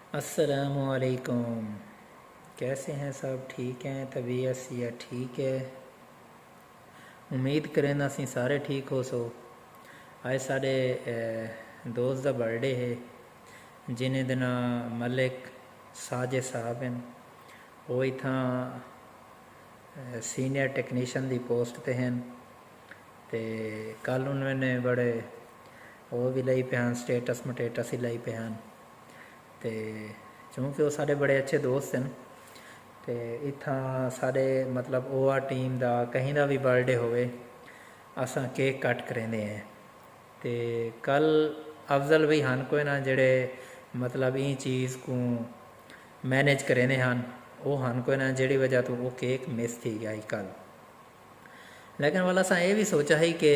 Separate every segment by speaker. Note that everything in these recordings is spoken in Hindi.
Speaker 1: अस्सलामुअलैकुम। कैसे हैं सब? ठीक हैं? तबीयत सेहत ठीक है? उम्मीद करें असी सारे ठीक हो। सो अज साढ़े दोस्त का बर्थडे है जिन्हें दिन मलिक साजिद साहब हैं। वो इतना सीनियर टैक्नीशियन की पोस्ट पर हैं। तो कल उन्होंने बड़े वो भी लाई पे हैं, स्टेटस मटेटस ही लाई पे हैं। तो चूँकि वो सारे बड़े अच्छे दोस्त हैं तो इतना सारे मतलब ओवर टीम का कहीं का भी बर्थडे होवे असा केक कट करेंदे हैं। तो कल अफजल भी हैं कोई ना जेड़े मतलब ई चीज़ को मैनेज करेंदे हैं। वो हैं कोई ना जेड़ी वजह तो वो केक मिस थी गया कल। लेकिन वाला असा ये भी सोचा ही कि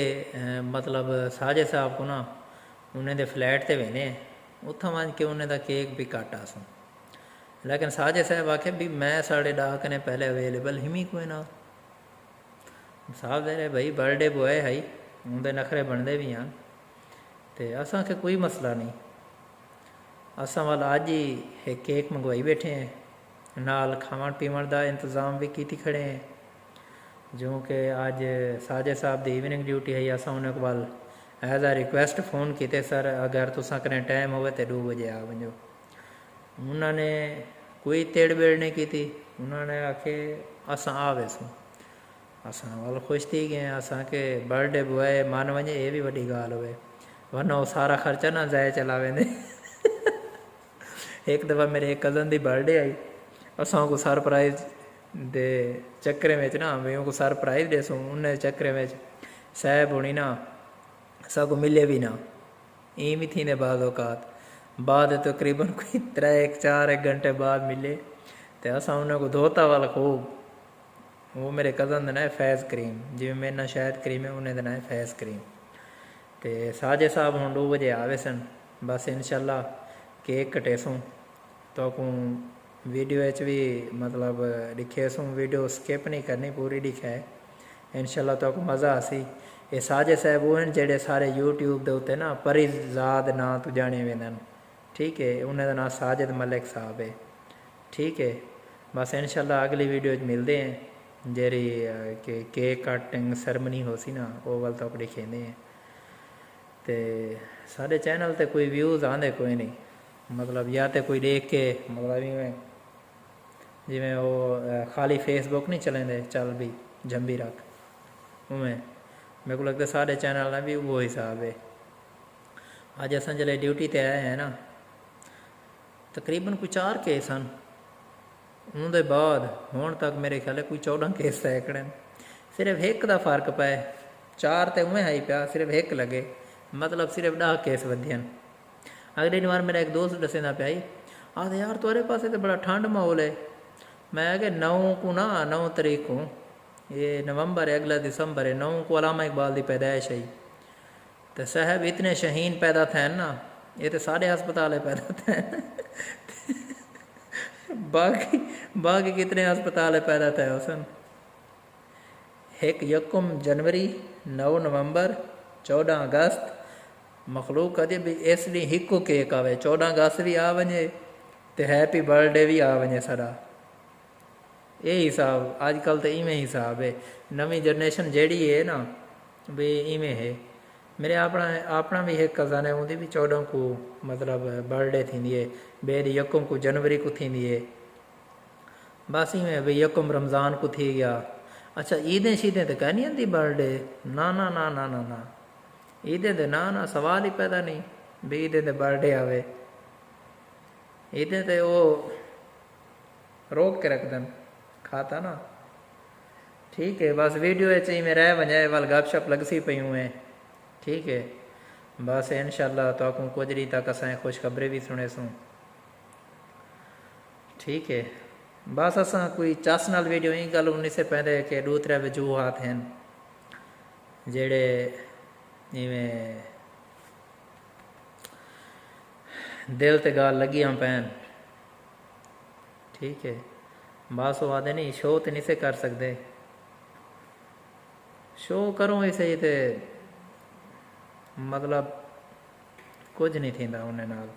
Speaker 1: मतलब साजिद साहब को ना उन्हें दे फ्लैट ते वेने उतना वन के उन्हें दा केक भी कट आसूँ। लेकिन साजिद साहब आखे भी मैं साढ़े डाक ने पहले अवेलेबल हिमी कोई ना साहब दे रहे भाई बर्थडे बॉय है उनके नखरे बनते भी हैं। तो असा के कोई मसला नहीं, असा वाल अज ही एक केक मंगवाई बैठे हैं, नाल खावन पीवन का इंतज़ाम भी की खड़े हैं। जो कि अज साजिद साहब की इवनिंग ड्यूटी है, असा उन्हें वाल एज आ रिक्वेस्ट फ़ोन किए सर अगर तुसा करें टाइम हो तो 2 बजे आ वजो। उन्होंने कोई तेड़ बेड़ नहीं की थी। उन्होंने आखे असा आ वैसूँ असा वाल खुश थी गए। असा के बर्थडे बॉय मान वजे ये भी वही गाल हो, वरना वो सारा खर्चा ना जाए चला वेंदे। एक दफ़ा मेरे एक कज़न की बर्थडे आई, असा को सरप्राइज़ दे चक्कर में ना मैं को सरप्राइज़ देसूँ उन्हें चक्कर में साहब होनी ना सगो मिले भी ना ई भी थी ने बाद औकात बाद तकरीबन कोई 3-4 घंटे बाद मिले। तो असा उन्हें को धोता वाला खूब वो मेरे कज़न का ना है फैज़ करीम, जिमें मेरे ना शायद करीम है उन्हें ना है फैज़ करीम। तो साजिद साहब हम 2 बजे आवे सन। बस इंशाल्लाह केक कटेसूँ तो को वीडियो भी मतलब दिखे सूँ, वीडियो स्किप नहीं करनी पूरी दिखा है इंशाल्लाह तो को मज़ा आसी। ये साजिद साहब वो हैं जेडे सारे यूट्यूब के उत्ते ना परिजाद ना तो जाने वेंदन, ठीक है। उन्हें ना साजिद मलिक साहब है, ठीक है। बस इंशाल्लाह अगली वीडियो मिलते हैं जेरी के केक कटिंग सैरमनी हो सी ना वो वाल तो अपने खेने हैं। तो साढ़े चैनल ते कोई व्यूज़ आते कोई नहीं, मतलब या तो कोई देख के मतलब जिमें वो खाली फेसबुक नहीं चलेंदे चल भी जंबी रख उमें मेरे को लगता सारे चैनल ने भी वो हिसाब है। अज अस जल्द ड्यूटी ते आए हैं ना तकरीबन कोई 4 केस हैं। उनके बाद हुण तक मेरे ख्याल है कोई 14 केस सैकड़े सिर्फ एक का फर्क पाए 4 तो उमें है ही पिया सिर्फ एक लगे मतलब सिर्फ 10 केस वधियन। अगली बार मेरा एक दोस्त दसेंदा पिया ही आते यार तुरे पास तो बड़ा ठंड माहौल है। मैं कि 9 को ना 9 तारीख को ये नवंबर है अगला दिसंबर है 9 को अलामा इकबाल की पैदाइश है। तो साहब इतने शहीन पैदा थे ना ये तो सारे अस्पताल पैदा थे। बाकी बाकी कितने अस्पताल पैदा थे उसन 1 जनवरी 9 नवंबर 14 अगस्त मखलूक कदे भी इस डी हिको केक आवे 14 अगस्त भी आ वजे तो हैप्पी बर्थडे भी आ वजे सारा ये हिसाब अजकल तो इवें हिसाब है। नवी जनरेशन जेड़ी है ना भी इवें है। मेरे अपना अपना भी एक कज़न है उनकी भी 14 को मतलब बर्थडे थी है, बेरी 1 को जनवरी को थी है। बस इवें भाई 1 रमज़ान को थी गया। अच्छा ईदें शीदें तो कहनी आती बर्थडे ना ना ना ना ना ना ईदें तो ना ना सवाल ही पैदा नहीं भी ईदें तो बर्थडे आवे। ईदें तो वो रोक के रख दें खाता ना, ठीक है। बस वीडियो चाहिए में रह वजाए वाल गपशप लग सी पई हुए, ठीक है। बस इंशाल्लाह तो आपको कुछ दी तक असें खुशखबरी भी सुने सूँ, ठीक है। बस असा कोई चस नाल वीडियो ही गल उन्नी से पहले कि 2-3 वजूहात हैं जेड़े इवें दिल ते गाल लगियां पैन, ठीक है। बस वो आदे नहीं शो तो नहीं से कर सकते, शो करो इसे ही तो मतलब कुछ नहीं थींदा उन्हें नाल।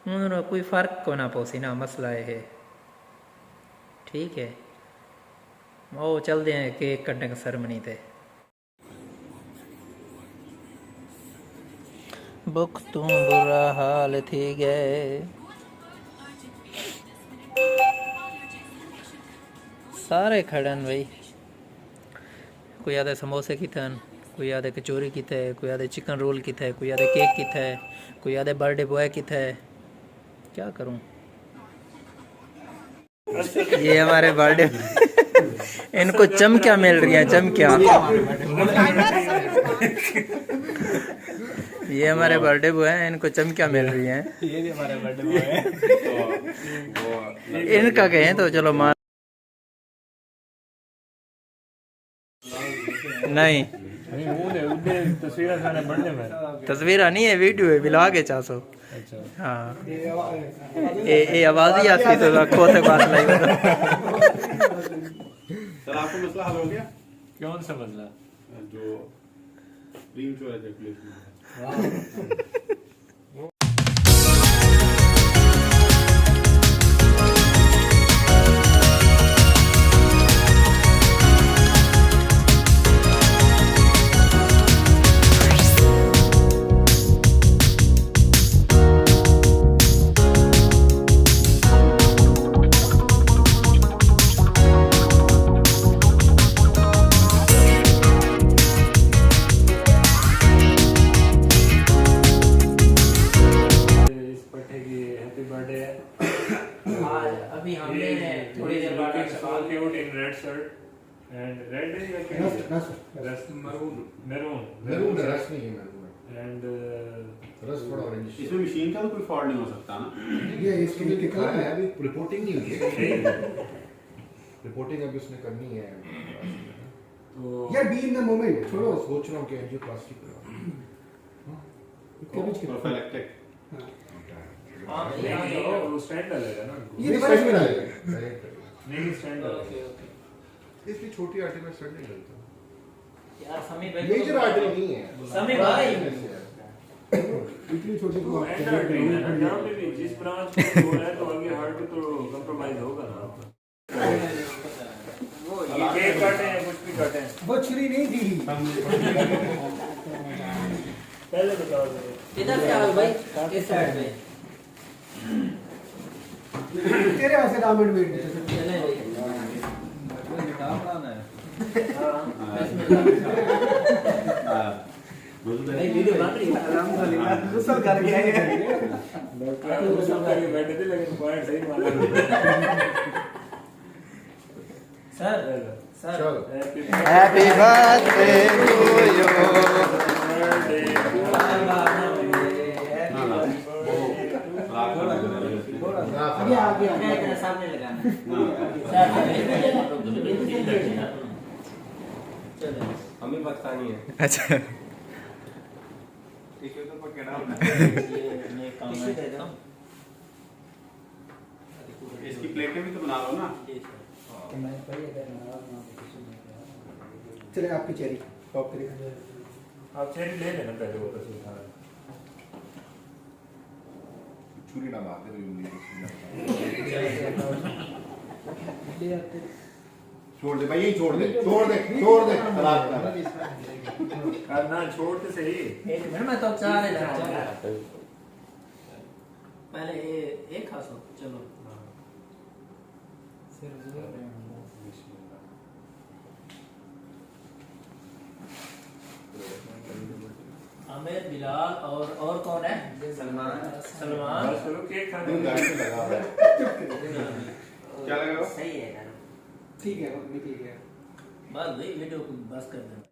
Speaker 1: हूँ कोई फर्क को ना पोसी ना मसला है। ठीक है वो चलते हैं केक कटने का सरमनी थे। बुख तू बुरा हाल थी गए सारे खड़न भाई। कोई आधे समोसे की थन, कोई आधे कचौरी की थे, कोई आधे चिकन रोल की थे, कोई आधे केक की थे, कोई आधे बर्थडे बॉय की थे। क्या करूं ये हमारे बर्थडे इनको चमकिया मिल रही है चमकिया। ये हमारे बर्थडे बॉय हैं इनको चमकिया मिल रही हैं। ये भी हमारे बर्थडे बॉय हैं इनका कहें तो चलो मान नहीं तस्वीर नहीं है वीडियो है बिला के 400। हाँ ये आवाज ही आती तो आंखों से बात लाई।
Speaker 2: सर आपको मसला हल हो गया?
Speaker 3: कौन सा मसला?
Speaker 2: जो प्रीमच्योर एजैकुलेशन
Speaker 1: अभी हमने थोड़ी देर बाद
Speaker 3: in red shirt and red is like maroon
Speaker 2: रस नहीं है मैरून
Speaker 3: and
Speaker 2: रस थोड़ा ऑरेंज। इसमें मशीन का तो कोई फॉल्ट नहीं हो सकता ना? ये इसके लिए दिखा है अभी रिपोर्टिंग नहीं हुई है। रिपोर्टिंग अभी उसने करनी है तो यार बी इन द मोमेंट छोड़ो। सोच रहा हूं कि एंजियोप्लास्टी करवाऊं प्रोफिलैक्टिक।
Speaker 3: हाँ वो स्टैंड डालेगा ना
Speaker 2: ये डिवाइस में डालेगा
Speaker 3: नहीं स्टैंड डालेगा।
Speaker 2: इसलिए छोटी आर्टरी में स्टैंड नहीं डालता
Speaker 1: यार समी भाई
Speaker 2: मेजर आर्टरी नहीं है
Speaker 1: समी भाई
Speaker 2: इतनी छोटी को
Speaker 3: एंड आर्टरी है ना जहाँ पे भी जिस ब्रांच में हो रहा है तो आगे हार्ट तो कंप्रोमाइज होगा ना। वो ये केक काटे हैं कुछ भी काटे हैं
Speaker 2: वो छुरी नहीं दी
Speaker 3: पहले बताओ
Speaker 1: इधर से आओ भाई इस साइड में
Speaker 2: तेरे वैसे डायमंड वेट
Speaker 1: चले भाई वीडियो बन रही है अल्हम्दुलिल्लाह गुस्सा कर गया ये
Speaker 3: गुस्सा करके बैठे थे लेकिन पॉइंट सही मारा।
Speaker 1: सर
Speaker 2: चलो
Speaker 1: हैप्पी बर्थडे टू यू आगे सामने लगाना
Speaker 2: हमें बात खानी है।
Speaker 1: अच्छा
Speaker 2: ठीक है तो पकड़ा इसकी प्लेटें भी तो बना लो ना। चले आपकी चेरी टॉप करिए।
Speaker 3: आप चेरी ले लेना पहले वो तस्वीर उठा
Speaker 2: छुरी ना मारते तो यूं छोड़ दे भाई यही छोड़ दे खराब
Speaker 3: करना छोड़ के सही
Speaker 1: मैं तो चाह रहा पहले एक खासो चलो आमिर बिलाल और कौन है? सलमान
Speaker 3: बस चलो केक खाने
Speaker 2: क्या लगा
Speaker 1: सही है ठीक है
Speaker 2: ठीक है
Speaker 1: बस भाई वीडियो को बस कर देना।